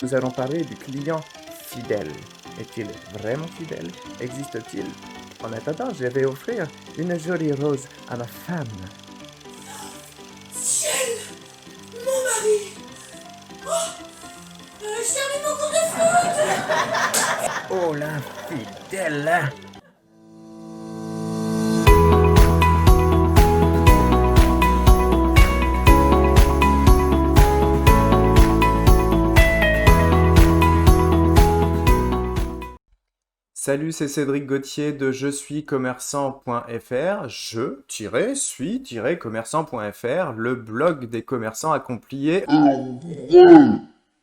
Nous allons parler du client fidèle. Est-il vraiment fidèle? Existe-t-il? En attendant, je vais offrir une jolie rose à ma femme. Ciel, mon mari. Oh, j'ai remis mon cours de foot. Oh, l'infidèle! Salut, c'est Cédric Gauthier de je suis commerçant.fr, je-suis-commerçant.fr, le blog des commerçants accomplis.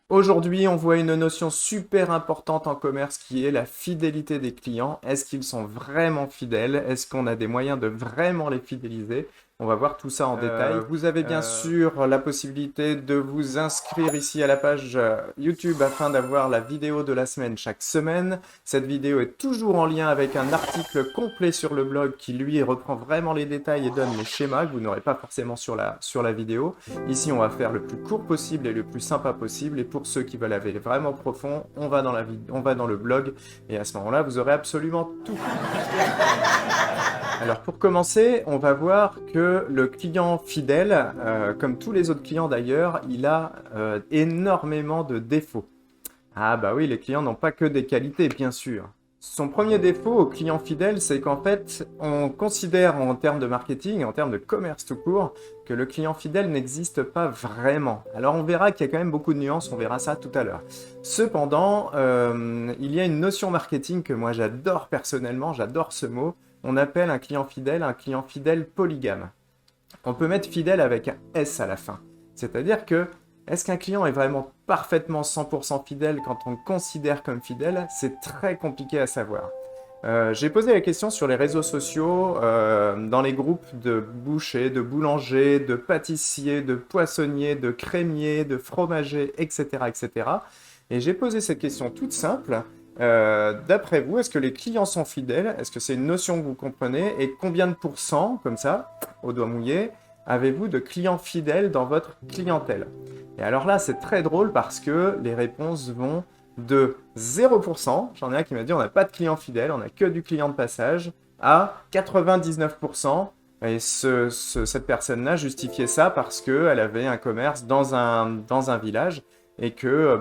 Aujourd'hui, on voit une notion super importante en commerce qui est la fidélité des clients. Est-ce qu'ils sont vraiment fidèles? Est-ce qu'on a des moyens de vraiment les fidéliser? On va voir tout ça en détail. Vous avez bien sûr la possibilité de vous inscrire ici à la page YouTube afin d'avoir la vidéo de la semaine chaque semaine. Cette vidéo est toujours en lien avec un article complet sur le blog qui lui reprend vraiment les détails et donne les schémas que vous n'aurez pas forcément sur la vidéo. Ici, on va faire le plus court possible et le plus sympa possible. Et pour ceux qui veulent aller vraiment profond, on va dans le blog et à ce moment-là, vous aurez absolument tout. Alors pour commencer, on va voir que le client fidèle, comme tous les autres clients d'ailleurs, il a énormément de défauts. Ah bah oui, les clients n'ont pas que des qualités, bien sûr. Son premier défaut au client fidèle, c'est qu'en fait, on considère en termes de marketing, en termes de commerce tout court, que le client fidèle n'existe pas vraiment. Alors on verra qu'il y a quand même beaucoup de nuances, on verra ça tout à l'heure. Cependant, il y a une notion marketing que moi j'adore personnellement, j'adore ce mot. On appelle un client fidèle polygame. On peut mettre fidèle avec un S à la fin. C'est-à-dire que, est-ce qu'un client est vraiment parfaitement 100% fidèle quand on le considère comme fidèle? C'est très compliqué à savoir. J'ai posé la question sur les réseaux sociaux, dans les groupes de bouchers, de boulangers, de pâtissiers, de poissonniers, de crémiers, de fromagers, etc., etc. Et j'ai posé cette question toute simple. D'après vous, est-ce que les clients sont fidèles? Est-ce que c'est une notion que vous comprenez? Et combien de pourcents, comme ça, au doigt mouillé, avez-vous de clients fidèles dans votre clientèle? Et alors là, c'est très drôle parce que les réponses vont de 0%, j'en ai un qui m'a dit on n'a pas de clients fidèles, on n'a que du client de passage, à 99%. Et cette personne-là justifiait ça parce qu'elle avait un commerce dans un village et que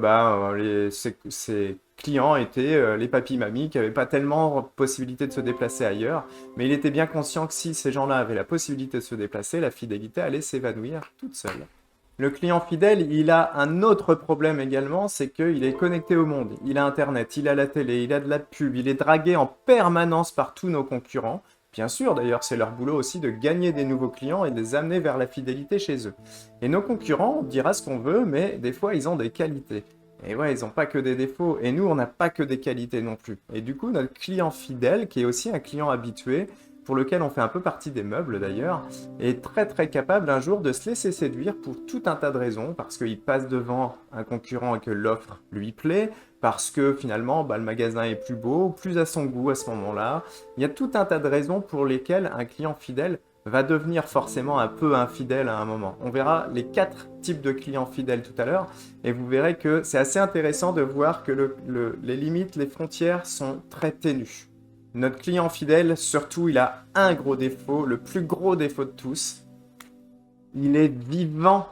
ses clients étaient les papis-mamies qui n'avaient pas tellement possibilité de se déplacer ailleurs. Mais il était bien conscient que si ces gens-là avaient la possibilité de se déplacer, la fidélité allait s'évanouir toute seule. Le client fidèle, il a un autre problème également, c'est qu'il est connecté au monde. Il a Internet, il a la télé, il a de la pub, il est dragué en permanence par tous nos concurrents. Bien sûr, d'ailleurs, c'est leur boulot aussi de gagner des nouveaux clients et de les amener vers la fidélité chez eux. Et nos concurrents, on dira ce qu'on veut, mais des fois, ils ont des qualités. Et ouais, ils n'ont pas que des défauts. Et nous, on n'a pas que des qualités non plus. Et du coup, notre client fidèle, qui est aussi un client habitué, pour lequel on fait un peu partie des meubles d'ailleurs, est très très capable un jour de se laisser séduire pour tout un tas de raisons, parce qu'il passe devant un concurrent et que l'offre lui plaît, parce que finalement le magasin est plus beau, plus à son goût à ce moment-là. Il y a tout un tas de raisons pour lesquelles un client fidèle va devenir forcément un peu infidèle à un moment. On verra les 4 types de clients fidèles tout à l'heure, et vous verrez que c'est assez intéressant de voir que les limites, les frontières sont très ténues. Notre client fidèle, surtout, il a un gros défaut, le plus gros défaut de tous. Il est vivant.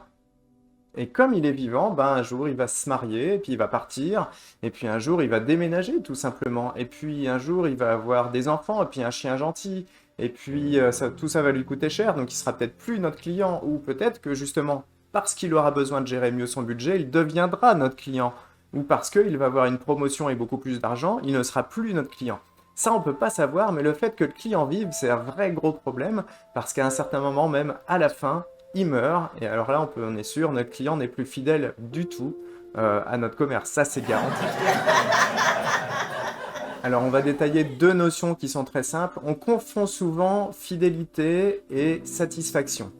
Et comme il est vivant, un jour, il va se marier, et puis il va partir, et puis un jour, il va déménager, tout simplement. Et puis un jour, il va avoir des enfants, et puis un chien gentil. Et puis tout ça va lui coûter cher, donc il sera peut-être plus notre client. Ou peut-être que justement, parce qu'il aura besoin de gérer mieux son budget, il deviendra notre client. Ou parce qu'il va avoir une promotion et beaucoup plus d'argent, il ne sera plus notre client. Ça, on ne peut pas savoir, mais le fait que le client vive, c'est un vrai gros problème, parce qu'à un certain moment, même à la fin, il meurt, et alors là, on est sûr, notre client n'est plus fidèle du tout à notre commerce. Ça, c'est garanti. Alors, on va détailler 2 notions qui sont très simples. On confond souvent fidélité et satisfaction.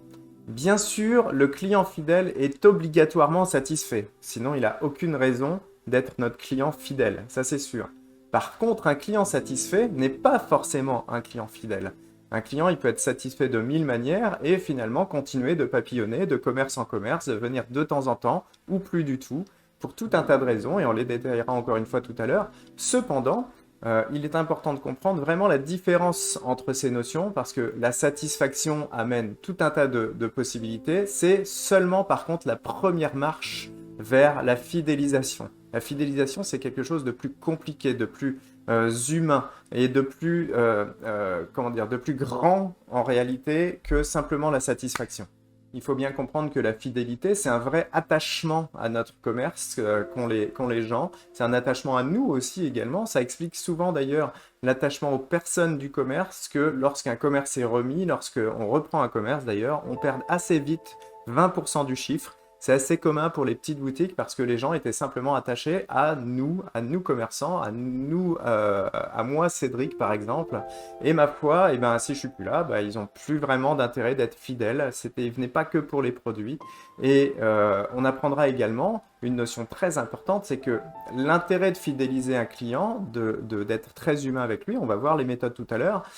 Bien sûr, le client fidèle est obligatoirement satisfait, sinon il n'a aucune raison d'être notre client fidèle, ça c'est sûr. Par contre, un client satisfait n'est pas forcément un client fidèle. Un client, il peut être satisfait de 1000 manières et finalement continuer de papillonner de commerce en commerce, de venir de temps en temps ou plus du tout pour tout un tas de raisons, et on les détaillera encore une fois tout à l'heure. Cependant, il est important de comprendre vraiment la différence entre ces notions, parce que la satisfaction amène tout un tas de possibilités. C'est seulement par contre la première marche vers la fidélisation. La fidélisation, c'est quelque chose de plus compliqué, de plus humain et de plus, de plus grand en réalité que simplement la satisfaction. Il faut bien comprendre que la fidélité, c'est un vrai attachement à notre commerce qu'ont les gens. C'est un attachement à nous aussi également. Ça explique souvent d'ailleurs l'attachement aux personnes du commerce, que lorsqu'un commerce est remis, lorsqu'on reprend un commerce d'ailleurs, on perd assez vite 20% du chiffre. C'est assez commun pour les petites boutiques parce que les gens étaient simplement attachés à nous commerçants, à nous, à moi Cédric par exemple. Et ma foi, eh ben, si je suis plus là, bah, ils n'ont plus vraiment d'intérêt d'être fidèles. Ils venaient pas que pour les produits. Et on apprendra également une notion très importante, c'est que l'intérêt de fidéliser un client, d'être très humain avec lui, on va voir les méthodes tout à l'heure,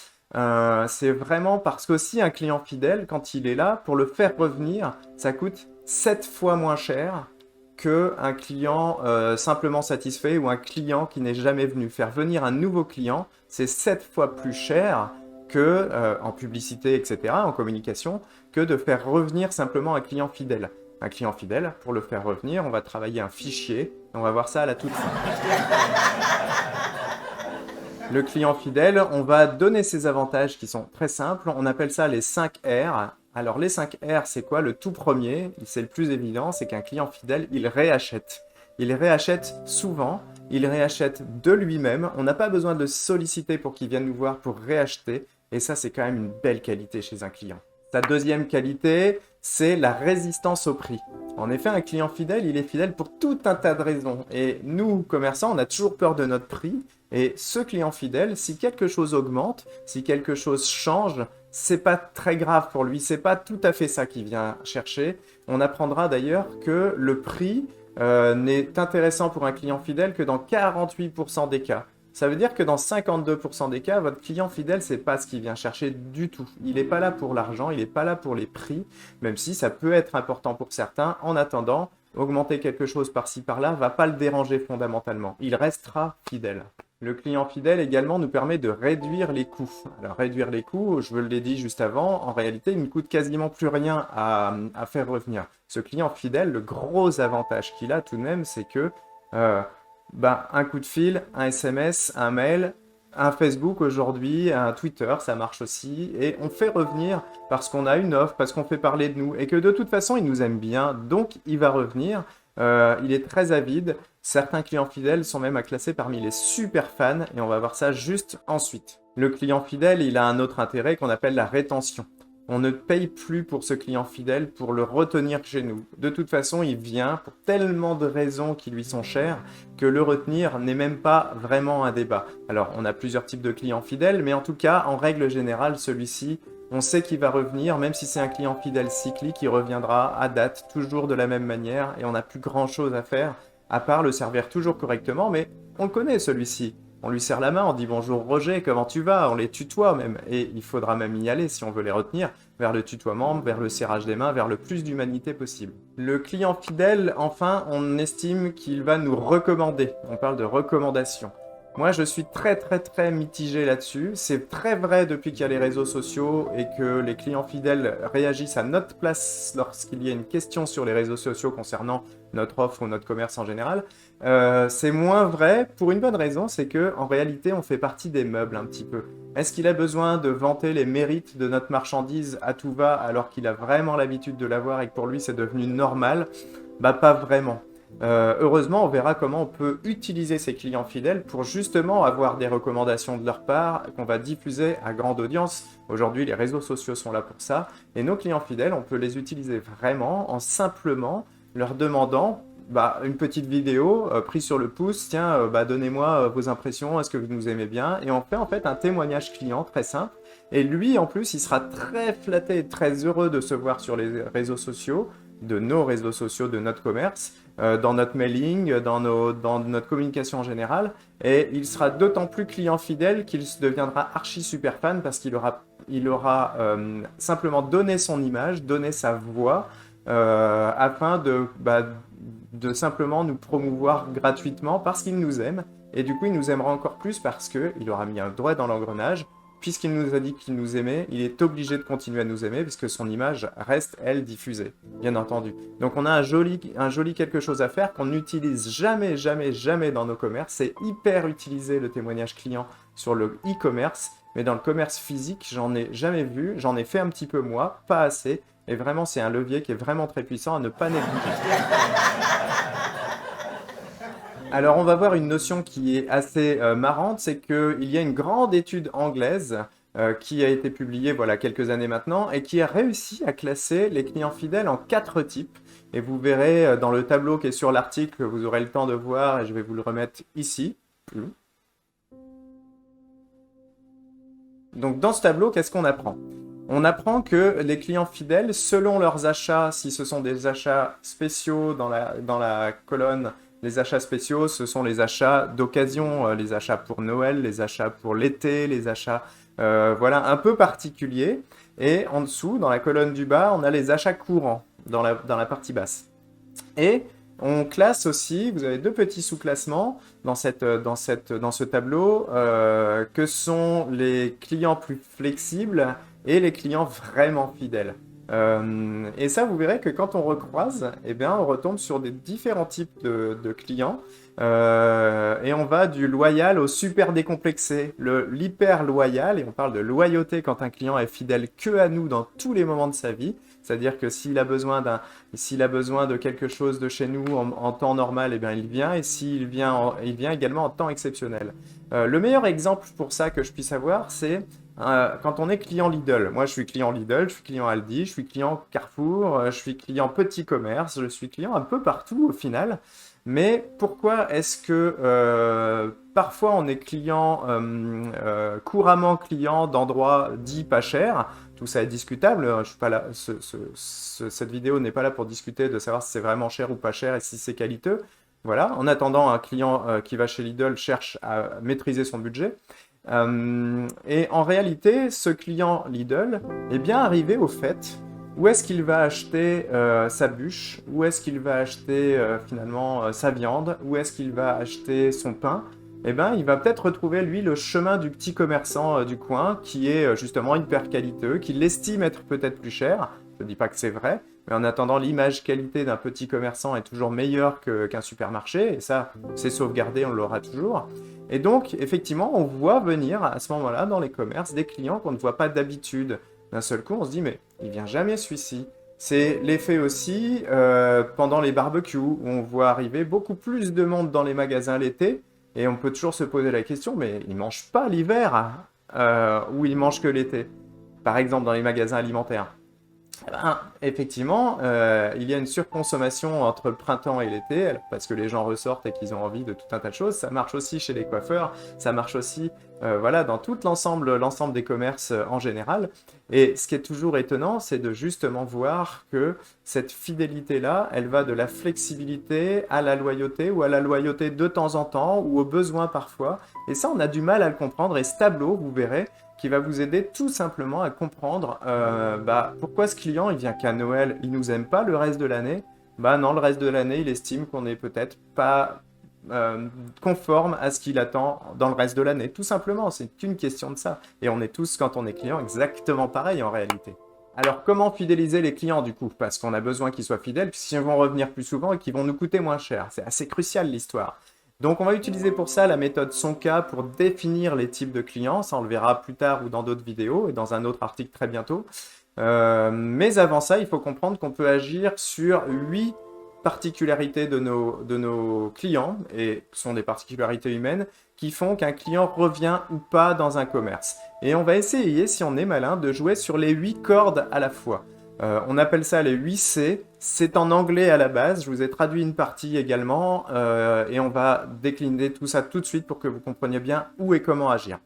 c'est vraiment parce qu'aussi un client fidèle, quand il est là, pour le faire revenir, ça coûte 7 fois moins cher qu'un client simplement satisfait ou un client qui n'est jamais venu. Faire venir un nouveau client, c'est 7 fois plus cher que, en publicité, etc., en communication, que de faire revenir simplement un client fidèle. Un client fidèle, pour le faire revenir, on va travailler un fichier, et on va voir ça à la toute fin. Le client fidèle, on va donner ses avantages qui sont très simples. On appelle ça les 5 R. Alors les 5 R, c'est quoi? Le tout premier, c'est le plus évident, c'est qu'un client fidèle, il réachète. Il réachète souvent, il réachète de lui-même. On n'a pas besoin de le solliciter pour qu'il vienne nous voir pour réacheter. Et ça, c'est quand même une belle qualité chez un client. Sa deuxième qualité, c'est la résistance au prix. En effet, un client fidèle, il est fidèle pour tout un tas de raisons. Et nous, commerçants, on a toujours peur de notre prix. Et ce client fidèle, si quelque chose augmente, si quelque chose change, c'est pas très grave pour lui. C'est pas tout à fait ça qu'il vient chercher. On apprendra d'ailleurs que le prix n'est intéressant pour un client fidèle que dans 48% des cas. Ça veut dire que dans 52% des cas, votre client fidèle, c'est pas ce qu'il vient chercher du tout. Il n'est pas là pour l'argent, il n'est pas là pour les prix, même si ça peut être important pour certains. En attendant, augmenter quelque chose par-ci par-là va pas le déranger fondamentalement. Il restera fidèle. Le client fidèle également nous permet de réduire les coûts. Alors réduire les coûts, je vous l'ai dit juste avant, en réalité, il ne coûte quasiment plus rien à faire revenir. Ce client fidèle, le gros avantage qu'il a tout de même, c'est que un coup de fil, un SMS, un mail, un Facebook aujourd'hui, un Twitter, ça marche aussi. Et on fait revenir parce qu'on a une offre, parce qu'on fait parler de nous. Et que de toute façon, il nous aime bien, donc il va revenir. Il est très avide. Certains clients fidèles sont même à classer parmi les super fans. Et on va voir ça juste ensuite. Le client fidèle, il a un autre intérêt qu'on appelle la rétention. On ne paye plus pour ce client fidèle pour le retenir chez nous. De toute façon, il vient pour tellement de raisons qui lui sont chères que le retenir n'est même pas vraiment un débat. Alors, on a plusieurs types de clients fidèles, mais en tout cas, en règle générale, celui-ci, on sait qu'il va revenir, même si c'est un client fidèle cyclique, il reviendra à date, toujours de la même manière, et on n'a plus grand-chose à faire, à part le servir toujours correctement, mais on le connaît celui-ci. On lui serre la main, on dit bonjour Roger, comment tu vas? On les tutoie même, et il faudra même y aller si on veut les retenir, vers le tutoiement, vers le serrage des mains, vers le plus d'humanité possible. Le client fidèle, enfin, on estime qu'il va nous recommander. On parle de recommandation. Moi, je suis très mitigé là-dessus. C'est très vrai depuis qu'il y a les réseaux sociaux et que les clients fidèles réagissent à notre place lorsqu'il y a une question sur les réseaux sociaux concernant notre offre ou notre commerce en général. C'est moins vrai pour une bonne raison, c'est que en réalité, on fait partie des meubles un petit peu. Est-ce qu'il a besoin de vanter les mérites de notre marchandise à tout va alors qu'il a vraiment l'habitude de l'avoir et que pour lui c'est devenu normal? Bah pas vraiment. Heureusement, on verra comment on peut utiliser ces clients fidèles pour justement avoir des recommandations de leur part qu'on va diffuser à grande audience. Aujourd'hui, les réseaux sociaux sont là pour ça. Et nos clients fidèles, on peut les utiliser vraiment en simplement leur demandant une petite vidéo prise sur le pouce. Tiens, donnez-moi vos impressions, est-ce que vous nous aimez bien? Et on fait en fait un témoignage client très simple. Et lui, en plus, il sera très flatté et très heureux de se voir sur les réseaux sociaux, de nos réseaux sociaux, de notre commerce, dans notre mailing, dans notre communication en général. Et il sera d'autant plus client fidèle qu'il deviendra archi super fan parce qu'il aura de donné son image, donné sa voix, afin de de simplement nous promouvoir gratuitement parce qu'il nous aime. Et du coup, il nous aimera encore plus parce qu'il aura mis un doigt dans l'engrenage. Puisqu'il nous a dit qu'il nous aimait, il est obligé de continuer à nous aimer puisque son image reste, elle, diffusée, bien entendu. Donc on a un joli quelque chose à faire qu'on n'utilise jamais, jamais, jamais dans nos commerces. C'est hyper utilisé le témoignage client sur le e-commerce, mais dans le commerce physique, j'en ai jamais vu. J'en ai fait un petit peu moi, pas assez. Et vraiment, c'est un levier qui est vraiment très puissant à ne pas négliger. Alors, on va voir une notion qui est assez marrante, c'est qu'il y a une grande étude anglaise qui a été publiée voilà, quelques années maintenant et qui a réussi à classer les clients fidèles en 4 types. Et vous verrez dans le tableau qui est sur l'article, vous aurez le temps de voir et je vais vous le remettre ici. Donc, dans ce tableau, qu'est-ce qu'on apprend ? On apprend que les clients fidèles, selon leurs achats, si ce sont des achats spéciaux dans la colonne, les achats spéciaux, ce sont les achats d'occasion, les achats pour Noël, les achats pour l'été, les achats voilà, un peu particuliers. Et en dessous, dans la colonne du bas, on a les achats courants dans la partie basse. Et on classe aussi, vous avez 2 petits sous-classements dans ce tableau, que sont les clients plus flexibles et les clients vraiment fidèles. Et ça, vous verrez que quand on recroise, eh bien, on retombe sur des différents types de clients. Et on va du loyal au super décomplexé, l'hyper loyal, et on parle de loyauté quand un client est fidèle que à nous dans tous les moments de sa vie. C'est-à-dire que s'il a besoin de quelque chose de chez nous en temps normal, eh bien, il vient, et s'il vient, il vient également en temps exceptionnel. Le meilleur exemple pour ça que je puisse avoir, c'est quand on est client Lidl. Moi, je suis client Lidl, je suis client Aldi, je suis client Carrefour, je suis client Petit Commerce, je suis client un peu partout au final. Mais pourquoi est-ce que parfois on est client, couramment client d'endroits dits pas chers? Tout ça est discutable. Je suis pas là, cette vidéo n'est pas là pour discuter de savoir si c'est vraiment cher ou pas cher et si c'est qualiteux. Voilà. En attendant, un client qui va chez Lidl cherche à maîtriser son budget. Et en réalité, ce client Lidl est bien arrivé au fait où est-ce qu'il va acheter sa bûche, où est-ce qu'il va acheter finalement sa viande, où est-ce qu'il va acheter son pain. Eh bien, il va peut-être retrouver, lui, le chemin du petit commerçant du coin qui est justement hyper qualiteux, qu'il estime être peut-être plus cher. Je ne dis pas que c'est vrai, mais en attendant, l'image qualité d'un petit commerçant est toujours meilleure qu'un supermarché, et ça, c'est sauvegardé, on l'aura toujours. Et donc, effectivement, on voit venir à ce moment-là dans les commerces des clients qu'on ne voit pas d'habitude. D'un seul coup, on se dit, mais il vient jamais celui-ci. C'est l'effet aussi pendant les barbecues, où on voit arriver beaucoup plus de monde dans les magasins l'été, et on peut toujours se poser la question, mais ils ne mangent pas l'hiver, ou ils mangent que l'été, par exemple dans les magasins alimentaires. Eh ben, effectivement, il y a une surconsommation entre le printemps et l'été, parce que les gens ressortent et qu'ils ont envie de tout un tas de choses. Ça marche aussi chez les coiffeurs, ça marche aussi voilà, dans tout l'ensemble des commerces en général. Et ce qui est toujours étonnant, c'est de justement voir que cette fidélité-là, elle va de la flexibilité à la loyauté, ou à la loyauté de temps en temps, ou au besoin parfois. Et ça, on a du mal à le comprendre. Et ce tableau, vous verrez, qui va vous aider tout simplement à comprendre pourquoi ce client il vient qu'à Noël, il nous aime pas le reste de l'année. Bah non, le reste de l'année, il estime qu'on n'est peut-être pas conforme à ce qu'il attend dans le reste de l'année. Tout simplement, c'est qu'une question de ça. Et on est tous, quand on est client, exactement pareil en réalité. Alors, comment fidéliser les clients du coup? Parce qu'on a besoin qu'ils soient fidèles, puisqu'ils vont revenir plus souvent et qu'ils vont nous coûter moins cher. C'est assez crucial l'histoire. Donc, on va utiliser pour ça la méthode Sonka pour définir les types de clients. Ça, on le verra plus tard ou dans d'autres vidéos et dans un autre article très bientôt. Mais avant ça, il faut comprendre qu'on peut agir sur 8 particularités de nos clients, et ce sont des particularités humaines, qui font qu'un client revient ou pas dans un commerce. Et on va essayer, si on est malin, de jouer sur les 8 cordes à la fois. On appelle ça les 8 C. C'est en anglais à la base. Je vous ai traduit une partie également. Et on va décliner tout ça tout de suite pour que vous compreniez bien où et comment agir.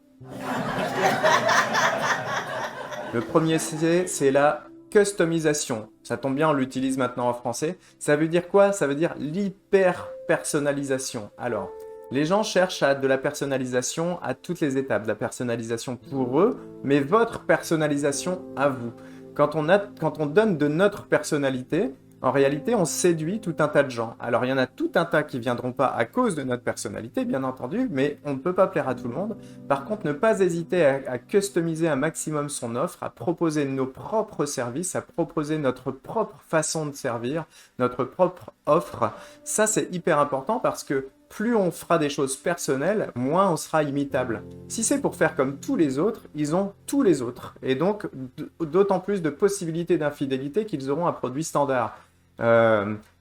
Le premier C, c'est la customisation. Ça tombe bien, on l'utilise maintenant en français. Ça veut dire quoi? Ça veut dire l'hyper-personnalisation. Alors, les gens cherchent de la personnalisation à toutes les étapes. De la personnalisation pour eux, mais votre personnalisation à vous. Quand on donne de notre personnalité, En réalité, on séduit tout un tas de gens. Alors, il y en a tout un tas qui viendront pas à cause de notre personnalité, bien entendu, mais on ne peut pas plaire à tout le monde. Par contre, ne pas hésiter à customiser un maximum son offre, à proposer nos propres services, à proposer notre propre façon de servir, notre propre offre. Ça, c'est hyper important parce que plus on fera des choses personnelles, moins on sera imitable. Si c'est pour faire comme tous les autres, ils ont tous les autres. Et donc, d'autant plus de possibilités d'infidélité qu'ils auront un produit standard.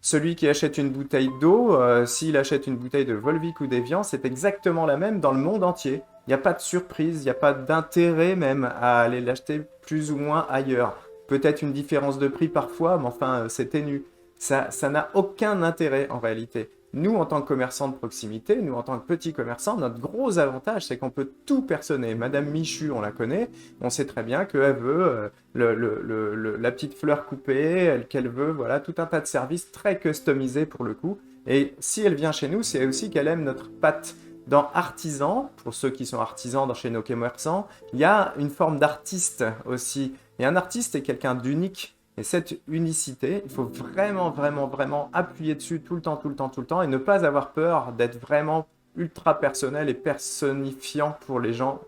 Celui qui achète une bouteille d'eau, s'il achète une bouteille de Volvic ou d'Evian, c'est exactement la même dans le monde entier. Il n'y a pas de surprise, il n'y a pas d'intérêt même à aller l'acheter plus ou moins ailleurs. Peut-être une différence de prix parfois, mais enfin, c'est ténu. Ça n'a aucun intérêt en réalité. Nous, en tant que commerçants de proximité, nous, en tant que petits commerçants, notre gros avantage, c'est qu'on peut tout personner. Madame Michu, on la connaît, on sait très bien qu'elle veut la petite fleur coupée, qu'elle veut, voilà, tout un tas de services très customisés pour le coup. Et si elle vient chez nous, c'est aussi qu'elle aime notre patte. Dans artisan, pour ceux qui sont artisans chez nos commerçants, il y a une forme d'artiste aussi. Et un artiste est quelqu'un d'unique. Et cette unicité, il faut vraiment, vraiment, vraiment appuyer dessus tout le temps, tout le temps, tout le temps, et ne pas avoir peur d'être vraiment ultra personnel et personnifiant pour les gens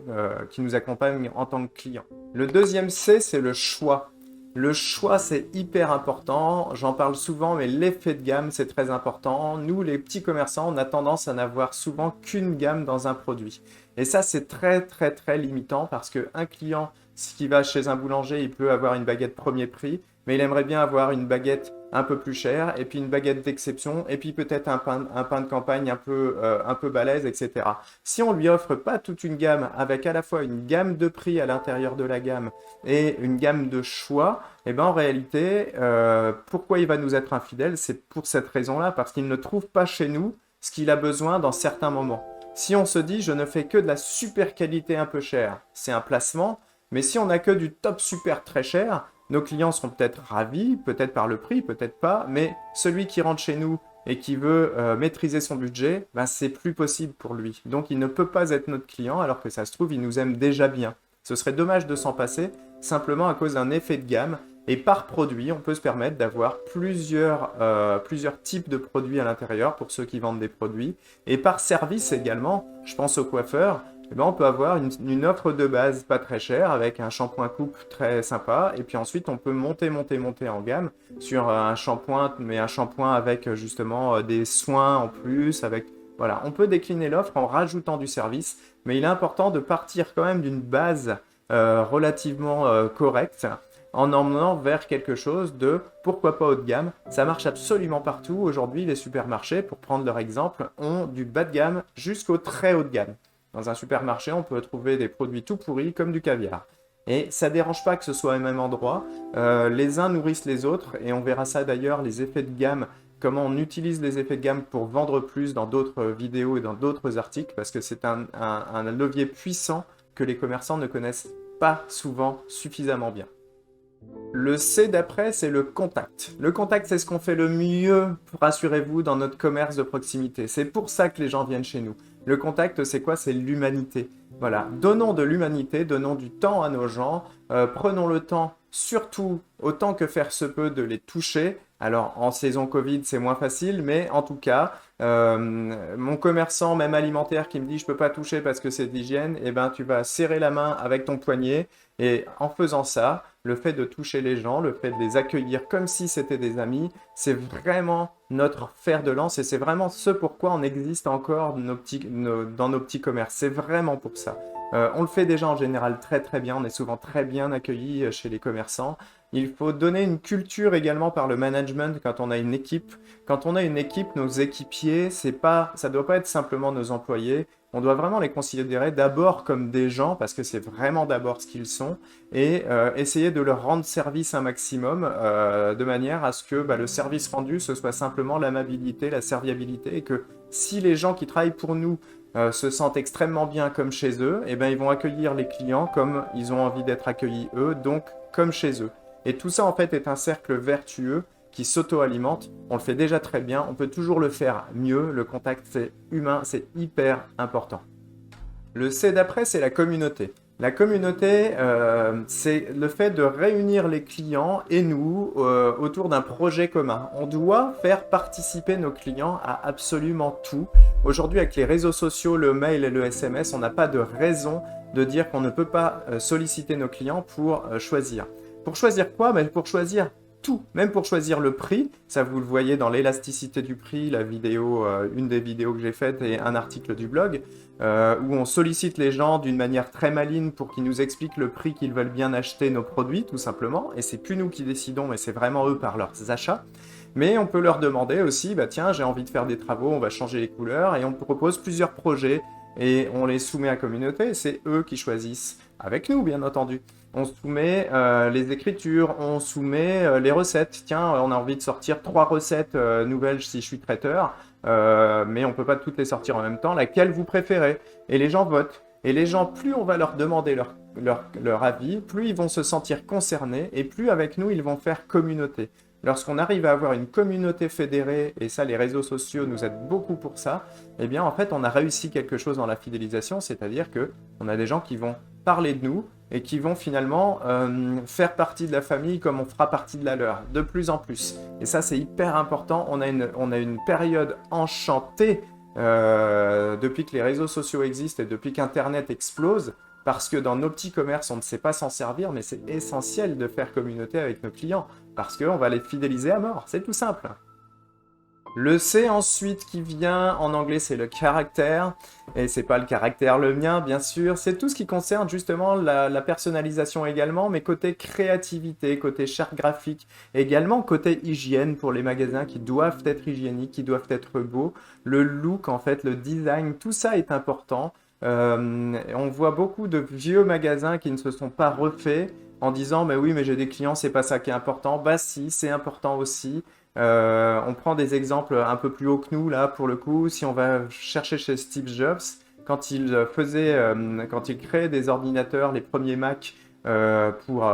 qui nous accompagnent en tant que clients. Le deuxième C, c'est le choix. Le choix, c'est hyper important. J'en parle souvent, mais l'effet de gamme, c'est très important. Nous, les petits commerçants, on a tendance à n'avoir souvent qu'une gamme dans un produit. Et ça, c'est très, très, très limitant parce qu'un client, qui va chez un boulanger, il peut avoir une baguette premier prix, mais il aimerait bien avoir une baguette un peu plus chère, et puis une baguette d'exception, et puis peut-être un pain de campagne un peu balèze, etc. Si on lui offre pas toute une gamme, avec à la fois une gamme de prix à l'intérieur de la gamme et une gamme de choix, eh ben en réalité, pourquoi il va nous être infidèle? C'est pour cette raison-là, parce qu'il ne trouve pas chez nous ce qu'il a besoin dans certains moments. Si on se dit, je ne fais que de la super qualité un peu chère, c'est un placement, mais si on n'a que du top super très cher, nos clients seront peut-être ravis, peut-être par le prix, peut-être pas, mais celui qui rentre chez nous et qui veut maîtriser son budget, ben, c'est plus possible pour lui. Donc il ne peut pas être notre client alors que ça se trouve, il nous aime déjà bien. Ce serait dommage de s'en passer simplement à cause d'un effet de gamme. Et par produit, on peut se permettre d'avoir plusieurs types de produits à l'intérieur pour ceux qui vendent des produits. Et par service également, je pense aux coiffeurs, eh ben, on peut avoir une offre de base pas très chère avec un shampoing coupe très sympa. Et puis ensuite, on peut monter en gamme sur un shampoing, mais un shampoing avec justement des soins en plus. Voilà, on peut décliner l'offre en rajoutant du service, mais il est important de partir quand même d'une base relativement correcte en emmenant vers quelque chose de, pourquoi pas haut de gamme. Ça marche absolument partout. Aujourd'hui, les supermarchés, pour prendre leur exemple, ont du bas de gamme jusqu'au très haut de gamme. Dans un supermarché, on peut trouver des produits tout pourris comme du caviar. Et ça ne dérange pas que ce soit au même endroit. Les uns nourrissent les autres, et on verra ça d'ailleurs, les effets de gamme, comment on utilise les effets de gamme pour vendre plus dans d'autres vidéos et dans d'autres articles, parce que c'est un levier puissant que les commerçants ne connaissent pas souvent suffisamment bien. Le C d'après, c'est le contact. Le contact, c'est ce qu'on fait le mieux, rassurez-vous, dans notre commerce de proximité. C'est pour ça que les gens viennent chez nous. Le contact, c'est quoi? C'est l'humanité. Voilà, donnons de l'humanité, donnons du temps à nos gens, prenons le temps, surtout autant que faire se peut, de les toucher. Alors, en saison Covid, c'est moins facile, mais en tout cas, mon commerçant, même alimentaire, qui me dit « je peux pas toucher parce que c'est d'hygiène », eh ben, tu vas serrer la main avec ton poignet, et en faisant ça, le fait de toucher les gens, le fait de les accueillir comme si c'était des amis, c'est vraiment notre fer de lance, et c'est vraiment ce pourquoi on existe encore dans nos petits commerces. C'est vraiment pour ça. On le fait déjà en général très très bien, on est souvent très bien accueillis chez les commerçants. Il faut donner une culture également par le management quand on a une équipe. Quand on a une équipe, nos équipiers, ça ne doit pas être simplement nos employés. On doit vraiment les considérer d'abord comme des gens, parce que c'est vraiment d'abord ce qu'ils sont, et essayer de leur rendre service un maximum, de manière à ce que le service rendu, ce soit simplement l'amabilité, la serviabilité, et que si les gens qui travaillent pour nous se sentent extrêmement bien comme chez eux, eh ben, ils vont accueillir les clients comme ils ont envie d'être accueillis eux, donc comme chez eux. Et tout ça, en fait, est un cercle vertueux qui s'auto-alimente. On le fait déjà très bien, on peut toujours le faire mieux. Le contact humain, c'est hyper important. Le C d'après, c'est la communauté. La communauté, c'est le fait de réunir les clients et nous autour d'un projet commun. On doit faire participer nos clients à absolument tout. Aujourd'hui, avec les réseaux sociaux, le mail et le SMS, on n'a pas de raison de dire qu'on ne peut pas solliciter nos clients pour choisir. Pour choisir quoi? Mais pour choisir tout, même pour choisir le prix. Ça, vous le voyez dans l'élasticité du prix, la vidéo, une des vidéos que j'ai faites et un article du blog, où on sollicite les gens d'une manière très maligne pour qu'ils nous expliquent le prix qu'ils veulent bien acheter nos produits, tout simplement. Et c'est plus nous qui décidons, mais c'est vraiment eux par leurs achats. Mais on peut leur demander aussi, bah tiens, j'ai envie de faire des travaux, on va changer les couleurs, et on propose plusieurs projets, et on les soumet à la communauté, et c'est eux qui choisissent, avec nous bien entendu. On soumet les écritures, on soumet les recettes. Tiens, on a envie de sortir 3 recettes nouvelles si je suis traiteur, mais on ne peut pas toutes les sortir en même temps. Laquelle vous préférez? Et les gens votent. Et les gens, plus on va leur demander leur avis, plus ils vont se sentir concernés et plus avec nous, ils vont faire communauté. Lorsqu'on arrive à avoir une communauté fédérée, et ça, les réseaux sociaux nous aident beaucoup pour ça, eh bien, en fait, on a réussi quelque chose dans la fidélisation, c'est-à-dire qu'on a des gens qui vont parler de nous et qui vont finalement faire partie de la famille comme on fera partie de la leur, de plus en plus. Et ça, c'est hyper important. On a une période enchantée depuis que les réseaux sociaux existent et depuis qu'Internet explose, parce que dans nos petits commerces, on ne sait pas s'en servir, mais c'est essentiel de faire communauté avec nos clients, parce qu'on va les fidéliser à mort, c'est tout simple. Le C ensuite qui vient, en anglais c'est le caractère, et c'est pas le caractère le mien bien sûr, c'est tout ce qui concerne justement la personnalisation également, mais côté créativité, côté charte graphique, également côté hygiène pour les magasins qui doivent être hygiéniques, qui doivent être beaux, le look en fait, le design, tout ça est important. On voit beaucoup de vieux magasins qui ne se sont pas refaits en disant mais oui mais j'ai des clients, c'est pas ça qui est important. Bah si, c'est important aussi. On prend des exemples un peu plus haut que nous là pour le coup. Si on va chercher chez Steve Jobs, quand il créait des ordinateurs, les premiers Mac pour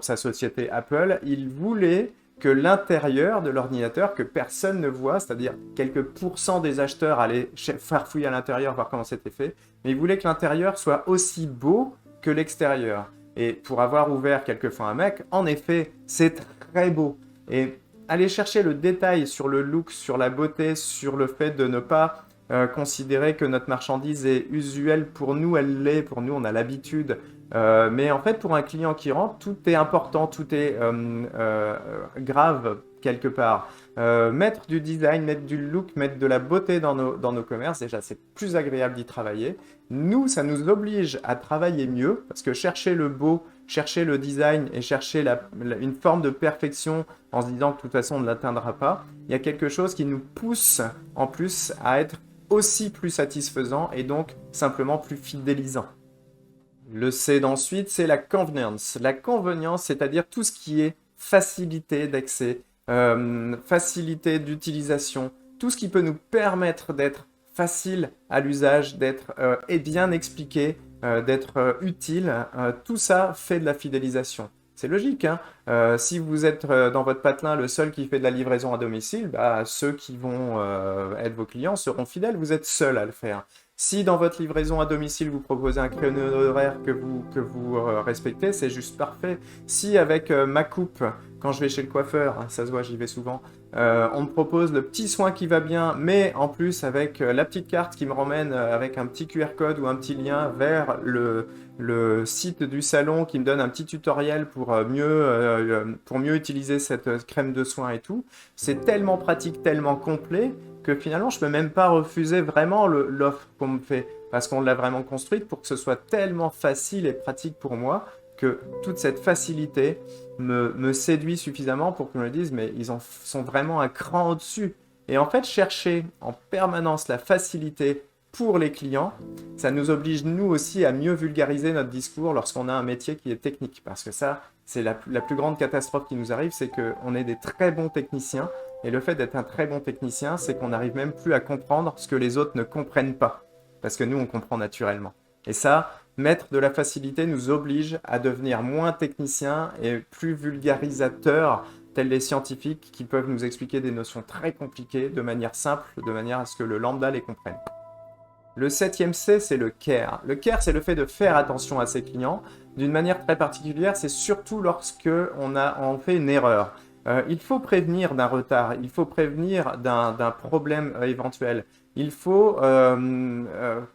sa société Apple, il voulait que l'intérieur de l'ordinateur, que personne ne voit, c'est-à-dire quelques pourcents des acheteurs allaient farfouiller à l'intérieur, voir comment c'était fait, mais il voulait que l'intérieur soit aussi beau que l'extérieur. Et pour avoir ouvert quelquefois un Mac, en effet, c'est très beau. Et aller chercher le détail sur le look, sur la beauté, sur le fait de ne pas considérer que notre marchandise est usuelle, pour nous elle l'est, pour nous on a l'habitude, mais en fait pour un client qui rentre, tout est important, tout est grave quelque part. Mettre du design, mettre du look, mettre de la beauté dans nos commerces, déjà c'est plus agréable d'y travailler. Nous, ça nous oblige à travailler mieux, parce que chercher le beau, chercher le design et chercher une forme de perfection en se disant que de toute façon on ne l'atteindra pas, il y a quelque chose qui nous pousse en plus à être aussi plus satisfaisant et donc simplement plus fidélisant. Le C d'ensuite, c'est la convenience. La convenience, c'est-à-dire tout ce qui est facilité d'accès, facilité d'utilisation, tout ce qui peut nous permettre d'être facile à l'usage, d'être bien expliqué, d'être utile, tout ça fait de la fidélisation. C'est logique, hein. Si vous êtes dans votre patelin le seul qui fait de la livraison à domicile, bah, ceux qui vont être vos clients seront fidèles, vous êtes seul à le faire. Si dans votre livraison à domicile, vous proposez un créneau horaire que vous respectez, c'est juste parfait. Si avec ma coupe, quand je vais chez le coiffeur, hein, ça se voit, j'y vais souvent, on me propose le petit soin qui va bien, mais en plus avec la petite carte qui me ramène avec un petit QR code ou un petit lien vers le site du salon qui me donne un petit tutoriel pour mieux utiliser cette crème de soin et tout, c'est tellement pratique, tellement complet que finalement je peux même pas refuser vraiment l'offre qu'on me fait parce qu'on l'a vraiment construite pour que ce soit tellement facile et pratique pour moi que toute cette facilité me séduit suffisamment pour que je me dise mais ils en sont vraiment un cran au-dessus. Et en fait, chercher en permanence la facilité pour les clients, ça nous oblige nous aussi à mieux vulgariser notre discours lorsqu'on a un métier qui est technique. Parce que ça, c'est la plus grande catastrophe qui nous arrive, c'est qu'on est des très bons techniciens. Et le fait d'être un très bon technicien, c'est qu'on n'arrive même plus à comprendre ce que les autres ne comprennent pas. Parce que nous, on comprend naturellement. Et ça, mettre de la facilité nous oblige à devenir moins techniciens et plus vulgarisateurs, tels les scientifiques qui peuvent nous expliquer des notions très compliquées de manière simple, de manière à ce que le lambda les comprenne. Le 7e C, c'est le care. Le care, c'est le fait de faire attention à ses clients. D'une manière très particulière, c'est surtout lorsque on fait une erreur. Il faut prévenir d'un retard, il faut prévenir d'un problème éventuel. Il faut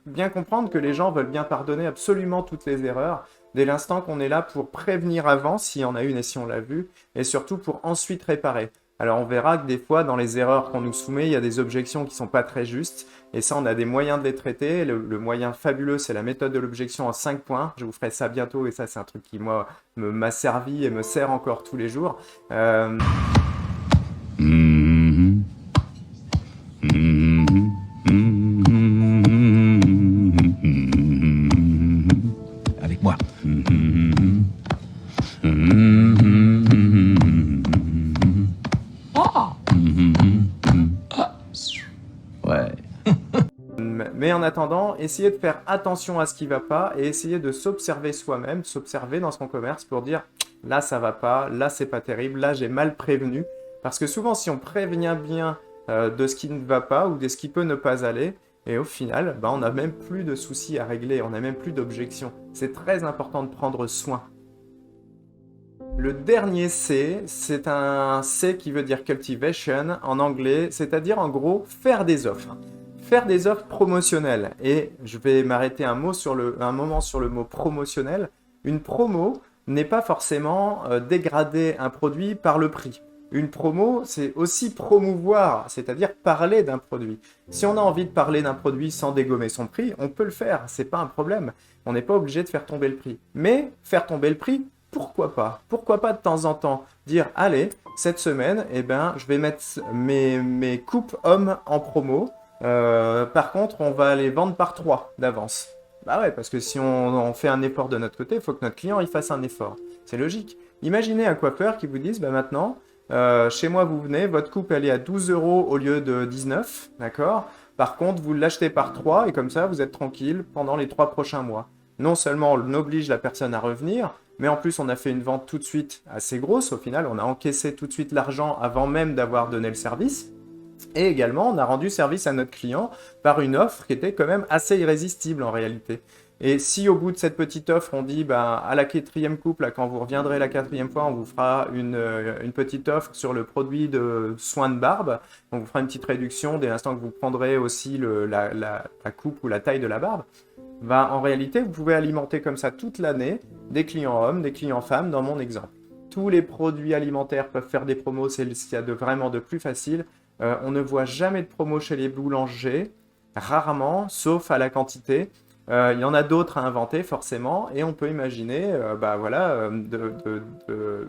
bien comprendre que les gens veulent bien pardonner absolument toutes les erreurs, dès l'instant qu'on est là pour prévenir avant, s'il y en a une et si on l'a vu, et surtout pour ensuite réparer. Alors on verra que des fois, dans les erreurs qu'on nous soumet, il y a des objections qui ne sont pas très justes, et ça, on a des moyens de les traiter. Le moyen fabuleux, c'est la méthode de l'objection en 5 points. Je vous ferai ça bientôt, et ça, c'est un truc qui, moi, m'a servi et me sert encore tous les jours. Avec moi. Ouais. Mais en attendant, essayez de faire attention à ce qui ne va pas et essayez de s'observer soi-même, s'observer dans son commerce pour dire là ça va pas, là c'est pas terrible, là j'ai mal prévenu. Parce que souvent si on prévient bien de ce qui ne va pas ou de ce qui peut ne pas aller, et au final, on n'a même plus de soucis à régler, on n'a même plus d'objections. C'est très important de prendre soin. Le dernier C, c'est un C qui veut dire cultivation en anglais, c'est-à-dire en gros faire des offres. Faire des offres promotionnelles. Et je vais m'arrêter un moment sur le mot promotionnel. Une promo n'est pas forcément dégrader un produit par le prix. Une promo, c'est aussi promouvoir, c'est-à-dire parler d'un produit. Si on a envie de parler d'un produit sans dégommer son prix, on peut le faire, c'est pas un problème. On n'est pas obligé de faire tomber le prix. Mais faire tomber le prix, pourquoi pas? Pourquoi pas de temps en temps dire, allez, cette semaine, je vais mettre mes coupes hommes en promo. Par contre, on va les vendre par 3 d'avance. Bah ouais, parce que si on fait un effort de notre côté, il faut que notre client il fasse un effort. C'est logique. Imaginez un coiffeur qui vous dise, maintenant, chez moi vous venez, votre coupe elle est à 12 € au lieu de 19, d'accord? Par contre, vous l'achetez par 3 et comme ça, vous êtes tranquille pendant les 3 prochains mois. Non seulement on oblige la personne à revenir, mais en plus on a fait une vente tout de suite assez grosse. Au final, on a encaissé tout de suite l'argent avant même d'avoir donné le service. Et également, on a rendu service à notre client par une offre qui était quand même assez irrésistible en réalité. Et si au bout de cette petite offre, on dit à la 4e coupe, là, quand vous reviendrez la 4e fois, on vous fera une petite offre sur le produit de soin de barbe, on vous fera une petite réduction dès l'instant que vous prendrez aussi la coupe ou la taille de la barbe, en réalité, vous pouvez alimenter comme ça toute l'année des clients hommes, des clients femmes, dans mon exemple. Tous les produits alimentaires peuvent faire des promos, c'est ce qu'il y a vraiment de plus facile. On ne voit jamais de promo chez les boulangers, rarement, sauf à la quantité. Il y en a d'autres à inventer forcément, et on peut imaginer,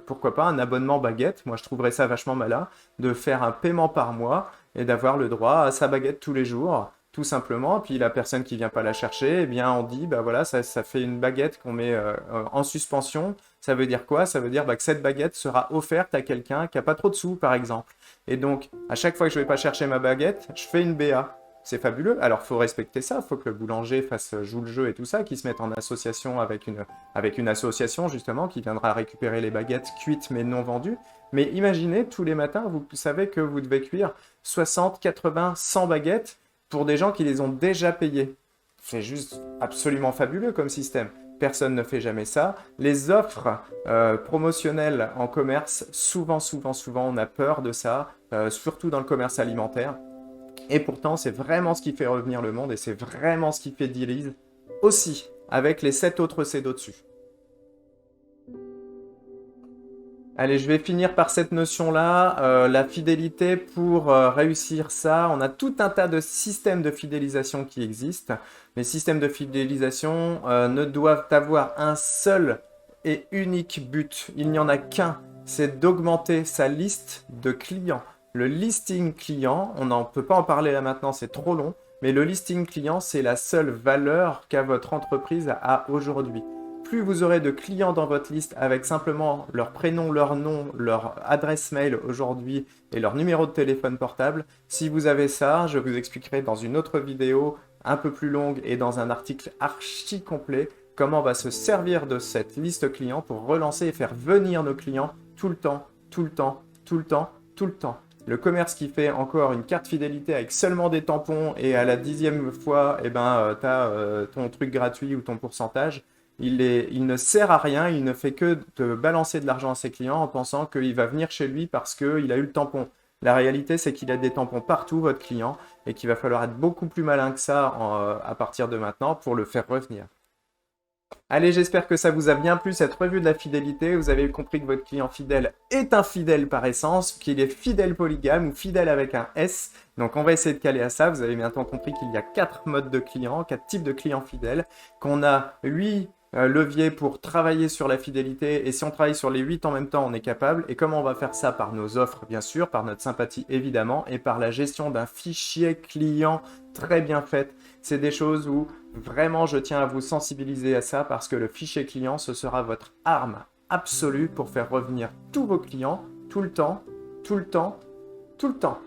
pourquoi pas un abonnement baguette. Moi, je trouverais ça vachement malin, de faire un paiement par mois et d'avoir le droit à sa baguette tous les jours, tout simplement. Puis la personne qui vient pas la chercher, on dit, ça fait une baguette qu'on met en suspension. Ça veut dire quoi? Ça veut dire que cette baguette sera offerte à quelqu'un qui a pas trop de sous, par exemple. Et donc, à chaque fois que je vais pas chercher ma baguette, je fais une BA. C'est fabuleux. Alors, faut respecter ça. Faut que le boulanger joue le jeu et tout ça, qu'il se mette en association avec une association, justement, qui viendra récupérer les baguettes cuites mais non vendues. Mais imaginez, tous les matins, vous savez que vous devez cuire 60, 80, 100 baguettes pour des gens qui les ont déjà payées. C'est juste absolument fabuleux comme système. Personne ne fait jamais ça. Les offres promotionnelles en commerce, souvent, on a peur de ça, surtout dans le commerce alimentaire. Et pourtant, c'est vraiment ce qui fait revenir le monde et c'est vraiment ce qui fidélise aussi, avec les 7 autres C d'au-dessus. Allez, je vais finir par cette notion-là, la fidélité. Pour réussir ça, on a tout un tas de systèmes de fidélisation qui existent. Les systèmes de fidélisation ne doivent avoir un seul et unique but. Il n'y en a qu'un, c'est d'augmenter sa liste de clients. Le listing client, on ne peut pas en parler là maintenant, c'est trop long, mais le listing client, c'est la seule valeur qu'a votre entreprise a aujourd'hui. Plus vous aurez de clients dans votre liste avec simplement leur prénom, leur nom, leur adresse mail aujourd'hui et leur numéro de téléphone portable, si vous avez ça, je vous expliquerai dans une autre vidéo un peu plus longue et dans un article archi complet comment on va se servir de cette liste client pour relancer et faire venir nos clients tout le temps, tout le temps, tout le temps, tout le temps. Le commerce qui fait encore une carte fidélité avec seulement des tampons et à la 10e fois, tu as ton truc gratuit ou ton pourcentage, il ne sert à rien, il ne fait que de balancer de l'argent à ses clients en pensant qu'il va venir chez lui parce qu'il a eu le tampon. La réalité, c'est qu'il a des tampons partout, votre client, et qu'il va falloir être beaucoup plus malin que ça à partir de maintenant pour le faire revenir. Allez, j'espère que ça vous a bien plu cette revue de la fidélité. Vous avez compris que votre client fidèle est un fidèle par essence, qu'il est fidèle polygame ou fidèle avec un S. Donc on va essayer de caler à ça. Vous avez maintenant compris qu'il y a 4 modes de clients, 4 types de clients fidèles, qu'on a 8 leviers pour travailler sur la fidélité. Et si on travaille sur les 8 en même temps, on est capable. Et comment on va faire ça? Par nos offres, bien sûr, par notre sympathie, évidemment, et par la gestion d'un fichier client très bien fait. C'est des choses où vraiment je tiens à vous sensibiliser à ça parce que le fichier client, ce sera votre arme absolue pour faire revenir tous vos clients tout le temps, tout le temps, tout le temps.